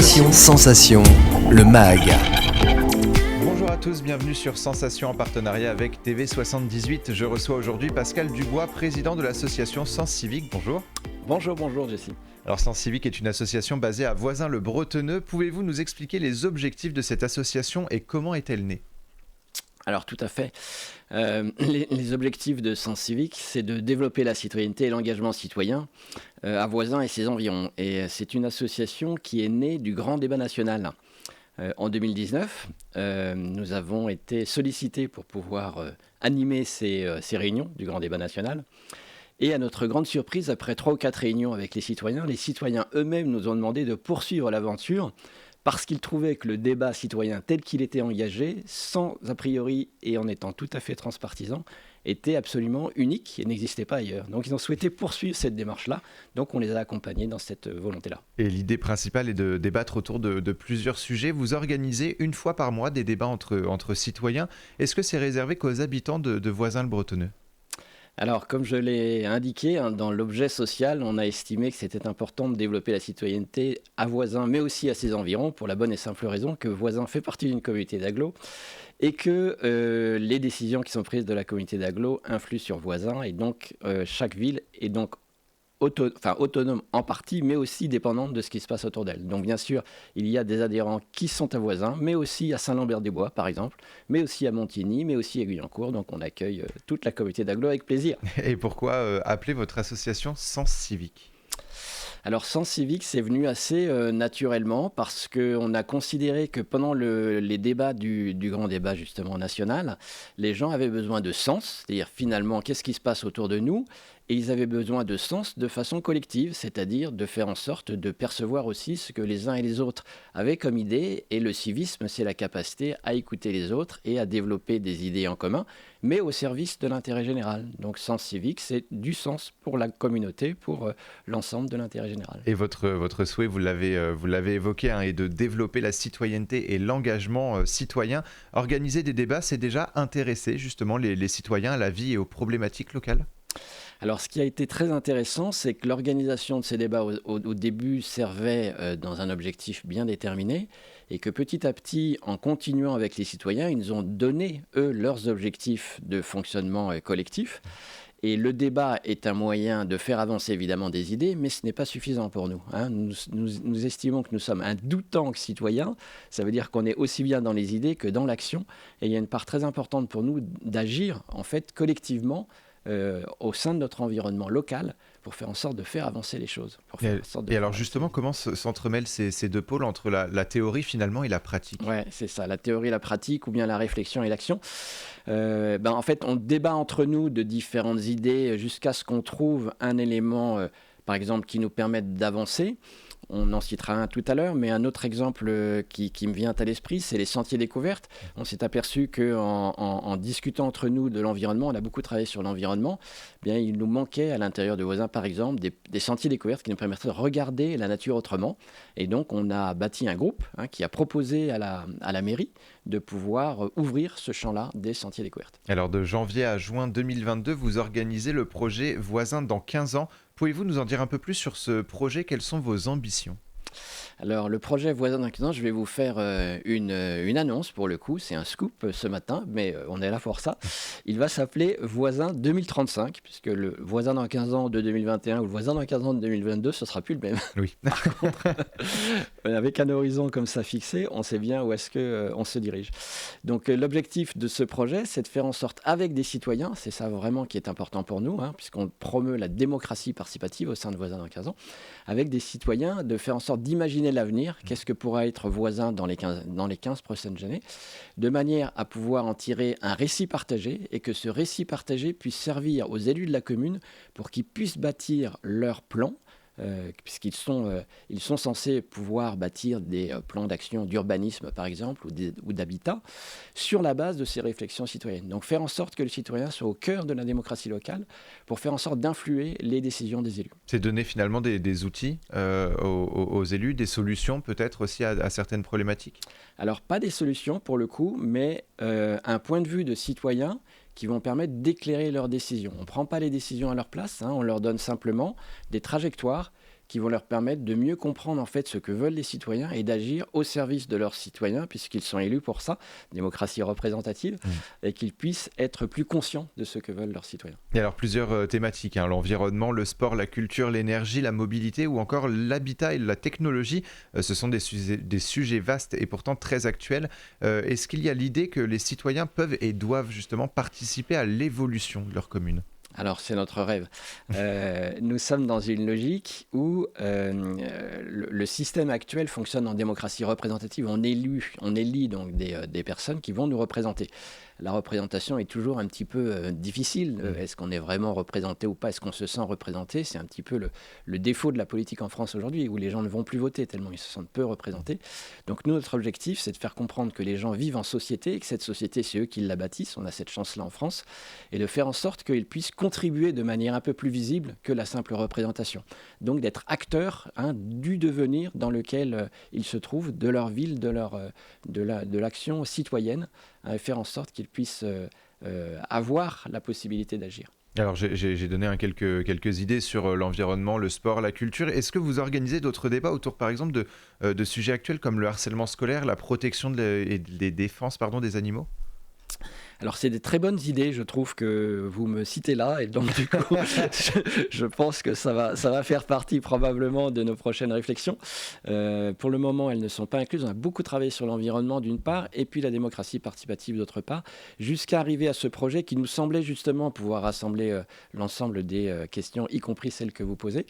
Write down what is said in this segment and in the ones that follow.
Sensation, le MAG. Bonjour à tous, bienvenue sur Sensation en partenariat avec TV78. Je reçois aujourd'hui Pascal Dubois, président de l'association Sens Civique. Bonjour. Bonjour Jessie. Alors Sens Civique est une association basée à Voisins-le-Bretonneux. Pouvez-vous nous expliquer les objectifs de cette association et comment est-elle née ? Alors tout à fait. Les objectifs de Sens Civique, c'est de développer la citoyenneté et l'engagement citoyen à Voisins et ses environs. Et c'est une association qui est née du grand débat national. En 2019, nous avons été sollicités pour pouvoir animer ces réunions du grand débat national. Et à notre grande surprise, après 3 ou 4 réunions avec les citoyens eux-mêmes nous ont demandé de poursuivre l'aventure parce qu'ils trouvaient que le débat citoyen tel qu'il était engagé, sans a priori et en étant tout à fait transpartisan, était absolument unique et n'existait pas ailleurs. Donc ils ont souhaité poursuivre cette démarche-là, donc on les a accompagnés dans cette volonté-là. Et l'idée principale est de débattre autour de plusieurs sujets. Vous organisez une fois par mois des débats entre citoyens. Est-ce que c'est réservé qu'aux habitants de Voisins-le-Bretonneux ? Alors, comme je l'ai indiqué, dans l'objet social, on a estimé que c'était important de développer la citoyenneté à Voisins, mais aussi à ses environs, pour la bonne et simple raison que Voisins fait partie d'une communauté d'agglo et que les décisions qui sont prises de la communauté d'agglo influent sur Voisins, et donc chaque ville est donc autonome en partie, mais aussi dépendante de ce qui se passe autour d'elle. Donc bien sûr, il y a des adhérents qui sont à Voisins, mais aussi à Saint-Lambert-des-Bois, par exemple, mais aussi à Montigny, mais aussi à Guyancourt. Donc on accueille toute la communauté d'agglo avec plaisir. Et pourquoi appeler votre association Sens Civique ? Alors Sens Civique, c'est venu assez naturellement parce qu'on a considéré que pendant les débats du grand débat justement national, les gens avaient besoin de sens, c'est-à-dire finalement qu'est-ce qui se passe autour de nous, et ils avaient besoin de sens de façon collective, c'est-à-dire de faire en sorte de percevoir aussi ce que les uns et les autres avaient comme idée, et le civisme, c'est la capacité à écouter les autres et à développer des idées en commun, mais au service de l'intérêt général. Donc Sens Civique, c'est du sens pour la communauté, pour l'ensemble de l'intérêt général. Et votre souhait, vous l'avez évoqué, est de développer la citoyenneté et l'engagement citoyen. Organiser des débats, c'est déjà intéresser justement les citoyens à la vie et aux problématiques locales ? Alors, ce qui a été très intéressant, c'est que l'organisation de ces débats au début servait dans un objectif bien déterminé, et que petit à petit, en continuant avec les citoyens, ils nous ont donné, eux, leurs objectifs de fonctionnement collectif. Et le débat est un moyen de faire avancer évidemment des idées, mais ce n'est pas suffisant pour nous. Nous estimons que nous sommes un doutant citoyen. Ça veut dire qu'on est aussi bien dans les idées que dans l'action. Et il y a une part très importante pour nous d'agir, en fait, collectivement, au sein de notre environnement local pour faire en sorte de faire avancer les choses. Et alors justement, comment s'entremêlent ces deux pôles entre la théorie finalement et la pratique ? Oui, c'est ça, la théorie et la pratique, ou bien la réflexion et l'action. En fait, on débat entre nous de différentes idées jusqu'à ce qu'on trouve un élément, par exemple, qui nous permette d'avancer. On en citera un tout à l'heure, mais un autre exemple qui me vient à l'esprit, c'est les sentiers découvertes. On s'est aperçu qu'en discutant entre nous de l'environnement, on a beaucoup travaillé sur l'environnement, bien, il nous manquait à l'intérieur de Voisins, par exemple, des sentiers découvertes qui nous permettraient de regarder la nature autrement. Et donc, on a bâti un groupe qui a proposé à la mairie de pouvoir ouvrir ce champ-là des sentiers découvertes. Alors, de janvier à juin 2022, vous organisez le projet Voisins dans 15 ans. Pouvez-vous nous en dire un peu plus sur ce projet ? Quelles sont vos ambitions ? Alors, le projet Voisins dans 15 ans, je vais vous faire une annonce pour le coup. C'est un scoop ce matin, mais on est là pour ça. Il va s'appeler Voisins 2035, puisque le Voisin dans 15 ans de 2021 ou le Voisin dans 15 ans de 2022, ce ne sera plus le même. Oui. Par contre, avec un horizon comme ça fixé, on sait bien où est-ce qu'on se dirige. Donc, l'objectif de ce projet, c'est de faire en sorte, avec des citoyens, c'est ça vraiment qui est important pour nous, puisqu'on promeut la démocratie participative au sein de Voisins dans 15 ans, avec des citoyens, de faire en sorte d'imaginer l'avenir, qu'est-ce que pourra être Voisins dans les 15 prochaines années, de manière à pouvoir en tirer un récit partagé, et que ce récit partagé puisse servir aux élus de la commune pour qu'ils puissent bâtir leur plan, puisqu'ils ils sont censés pouvoir bâtir des plans d'action d'urbanisme, par exemple, ou d'habitat, sur la base de ces réflexions citoyennes. Donc faire en sorte que le citoyen soit au cœur de la démocratie locale pour faire en sorte d'influer les décisions des élus. C'est donner finalement des outils aux élus, des solutions peut-être aussi à certaines problématiques ? Alors pas des solutions pour le coup, mais un point de vue de citoyen qui vont permettre d'éclairer leurs décisions. On ne prend pas les décisions à leur place, on leur donne simplement des trajectoires qui vont leur permettre de mieux comprendre en fait ce que veulent les citoyens et d'agir au service de leurs citoyens, puisqu'ils sont élus pour ça, démocratie représentative, et qu'ils puissent être plus conscients de ce que veulent leurs citoyens. Et alors plusieurs thématiques, hein, l'environnement, le sport, la culture, l'énergie, la mobilité ou encore l'habitat et la technologie. Ce sont des sujets vastes et pourtant très actuels. Est-ce qu'il y a l'idée que les citoyens peuvent et doivent justement participer à l'évolution de leur commune? Alors, c'est notre rêve. Nous sommes dans une logique où le système actuel fonctionne en démocratie représentative. On élit donc des personnes qui vont nous représenter. La représentation est toujours un petit peu difficile. Est-ce qu'on est vraiment représenté ou pas? Est-ce qu'on se sent représenté? C'est un petit peu le défaut de la politique en France aujourd'hui, où les gens ne vont plus voter tellement ils se sentent peu représentés. Donc nous, notre objectif, c'est de faire comprendre que les gens vivent en société et que cette société, c'est eux qui la bâtissent. On a cette chance-là en France. Et de faire en sorte qu'ils puissent contribuer de manière un peu plus visible que la simple représentation. Donc d'être acteurs du devenir dans lequel ils se trouvent, de leur ville, de l'action citoyenne, et faire en sorte qu'ils puissent avoir la possibilité d'agir. Alors j'ai donné quelques idées sur l'environnement, le sport, la culture. Est-ce que vous organisez d'autres débats autour par exemple de sujets actuels comme le harcèlement scolaire, la protection et des défenses des animaux? Alors, c'est des très bonnes idées, je trouve, que vous me citez là. Et donc, du coup, je pense que ça va faire partie probablement de nos prochaines réflexions. Pour le moment, elles ne sont pas incluses. On a beaucoup travaillé sur l'environnement, d'une part, et puis la démocratie participative, d'autre part, jusqu'à arriver à ce projet qui nous semblait justement pouvoir rassembler l'ensemble des questions, y compris celles que vous posez.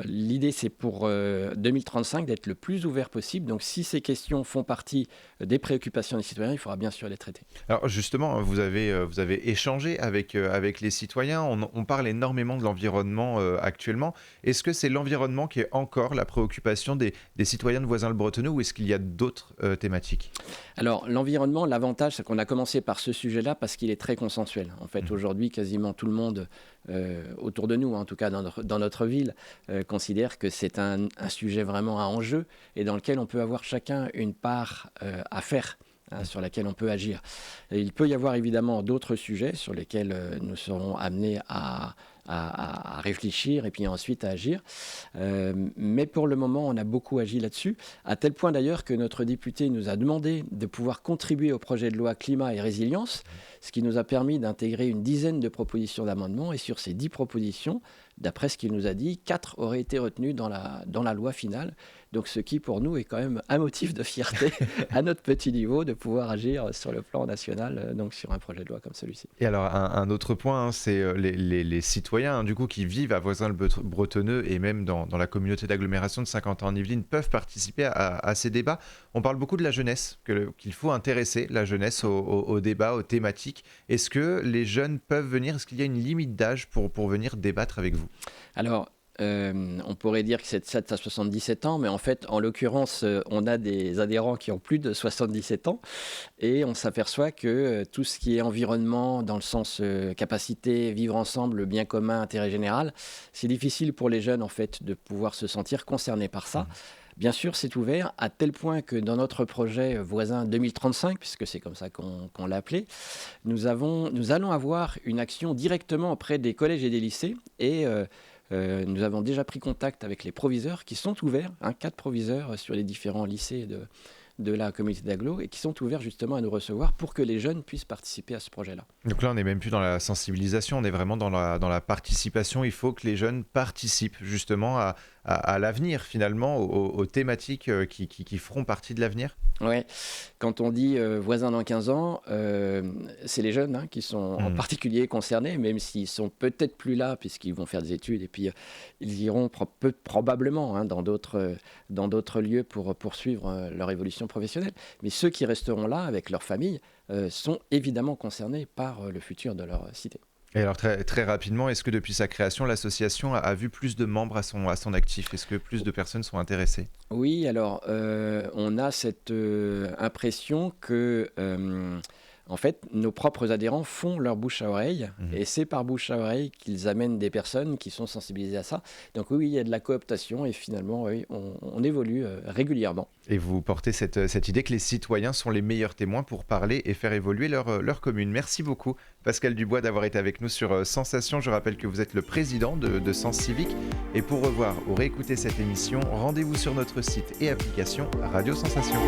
L'idée, c'est pour 2035 d'être le plus ouvert possible. Donc, si ces questions font partie des préoccupations des citoyens, il faudra bien sûr les traiter. Alors justement, vous avez échangé avec les citoyens. On parle énormément de l'environnement actuellement. Est-ce que c'est l'environnement qui est encore la préoccupation des citoyens de Voisins-le-Bretonneux ou est-ce qu'il y a d'autres thématiques? Alors, l'environnement, l'avantage, c'est qu'on a commencé par ce sujet-là parce qu'il est très consensuel. En fait, aujourd'hui, quasiment tout le monde autour de nous, en tout cas dans notre ville, considère que c'est un sujet vraiment à enjeu et dans lequel on peut avoir chacun une part à faire. Sur laquelle on peut agir. Et il peut y avoir évidemment d'autres sujets sur lesquels nous serons amenés à réfléchir et puis ensuite à agir. Mais pour le moment, on a beaucoup agi là-dessus, à tel point d'ailleurs que notre député nous a demandé de pouvoir contribuer au projet de loi climat et résilience, ce qui nous a permis d'intégrer une dizaine de propositions d'amendements. Et sur ces 10 propositions, d'après ce qu'il nous a dit, 4 auraient été retenues dans la loi finale. Donc ce qui pour nous est quand même un motif de fierté à notre petit niveau de pouvoir agir sur le plan national, donc sur un projet de loi comme celui-ci. Et alors un autre point, c'est les citoyens du coup qui vivent à Voisins-le-Bretonneux et même dans la communauté d'agglomération de Saint-Quentin-en-Yvelines peuvent participer à ces débats. On parle beaucoup de la jeunesse, qu'il faut intéresser la jeunesse au débat, aux thématiques. Est-ce que les jeunes peuvent venir? Est-ce qu'il y a une limite d'âge pour venir débattre avec vous? Alors, on pourrait dire que c'est de 7 à 77 ans, mais en fait, en l'occurrence, on a des adhérents qui ont plus de 77 ans et on s'aperçoit que tout ce qui est environnement, dans le sens capacité, vivre ensemble, bien commun, intérêt général, c'est difficile pour les jeunes en fait de pouvoir se sentir concernés par ça. Bien sûr, c'est ouvert à tel point que dans notre projet Voisin 2035, puisque c'est comme ça qu'on l'a appelé, nous allons avoir une action directement auprès des collèges et des lycées et nous avons déjà pris contact avec les proviseurs qui sont ouverts, 4 proviseurs sur les différents lycées de la communauté d'agglo et qui sont ouverts justement à nous recevoir pour que les jeunes puissent participer à ce projet-là. Donc là, on n'est même plus dans la sensibilisation, on est vraiment dans la participation. Il faut que les jeunes participent justement à l'avenir finalement, aux thématiques qui feront partie de l'avenir. Oui, quand on dit voisins dans 15 ans, c'est les jeunes qui sont en particulier concernés, même s'ils sont peut-être plus là puisqu'ils vont faire des études et puis ils iront probablement dans d'autres lieux pour poursuivre leur évolution professionnelle. Mais ceux qui resteront là avec leur famille sont évidemment concernés par le futur de leur cité. Et alors très, très rapidement, est-ce que depuis sa création, l'association a vu plus de membres à son actif? Est-ce que plus de personnes sont intéressées? Oui, alors on a cette impression que En fait, nos propres adhérents font leur bouche à oreille, et c'est par bouche à oreille qu'ils amènent des personnes qui sont sensibilisées à ça. Donc oui, il y a de la cooptation, et finalement, oui, on évolue régulièrement. Et vous portez cette idée que les citoyens sont les meilleurs témoins pour parler et faire évoluer leur commune. Merci beaucoup, Pascal Dubois, d'avoir été avec nous sur Sensation. Je rappelle que vous êtes le président de Sens Civique. Et pour revoir ou réécouter cette émission, rendez-vous sur notre site et application Radio Sensation.